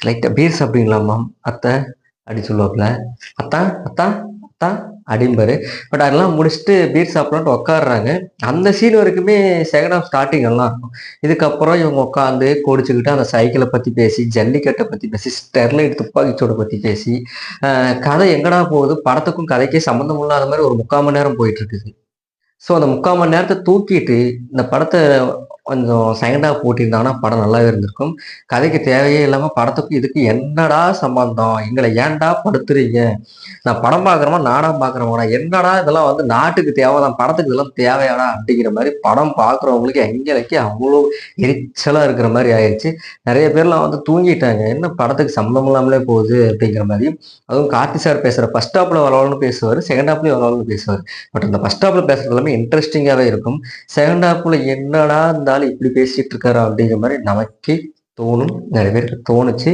லைட்டா பீர் சாப்பிடுறீங்களாம்மா அத்தை அப்படின்னு சொல்லுவாப்புல. அத்தா அத்தா அத்தா அப்படிம்பாரு. பட் அதெல்லாம் முடிச்சுட்டு பீர் சாப்பிடலான்ட்டு உட்காடுறாங்க. அந்த சீன் வரைக்குமே செகண்ட் ஹாஃப் ஸ்டார்ட்டிங் நல்லா இருக்கும். இதுக்கப்புறம் இவங்க உட்காந்து குடிச்சுக்கிட்டு அந்த சைக்கிளை பத்தி பேசி, ஜல்லிக்கட்டை பத்தி பேசி, ஸ்டெர்லைட் துப்பாக்கிச்சூட பத்தி பேசி, கதை எங்கடா போகுது, படத்துக்கும் கதைக்கே சம்மந்தம் இல்லாத மாதிரி ஒரு 3/4 மணி நேரம் போயிட்டு இருக்குது. ஸோ அந்த 3/4 மணி நேரத்த தூக்கிட்டு, இந்த படத்த கொஞ்சம் செகண்ட் ஹாஃப் ஓட்டியிருந்தாங்கன்னா, படம் நல்லாவே இருந்திருக்கும். கதைக்கு தேவையே இல்லாம படத்துக்கும் இதுக்கும் என்னடா சம்மந்தம்? எங்கள ஏன்டா படுத்துறீங்க? நான் படம் பார்க்குறோமா, நாடகம் பார்க்குறோமாடா? என்னடா இதெல்லாம் வந்து நாட்டுக்கு தேவைதான், படத்துக்கு இதெல்லாம் தேவையாடா? அப்படிங்கிற மாரி படம் பார்க்குறவங்களுக்கு எங்களுக்கு அவ்வளோ எரிச்சலா இருக்கிற மாரி ஆயிருச்சு. நெறைய பேர்லாம் வந்து தூங்கிட்டாங்க. என்ன படத்துக்கு சம்மந்தம் இல்லாமலே போகுது அப்படிங்கிற மாரி. அதுவும் கார்த்தி சார் பேசுற ஃபர்ஸ்ட் ஹாஃப்ல வளவளன்னு பேசுவாரு. செகண்ட் ஹாஃப்லயும் வளவளன்னு பேசுவாரு. பட் அந்த ஃபர்ஸ்ட் ஹாஃப்ல பேசுறது எல்லாமே இன்ட்ரஸ்டிங்காவே இருக்கும். செகண்ட் ஹாஃப்ல என்னடா இந்த ஆளு இப்படி பேசிட்டு இருக்காரு அப்படிங்கிற மாரி நமக்கே தோணும். நெறைய பேருக்கு தோணுச்சு.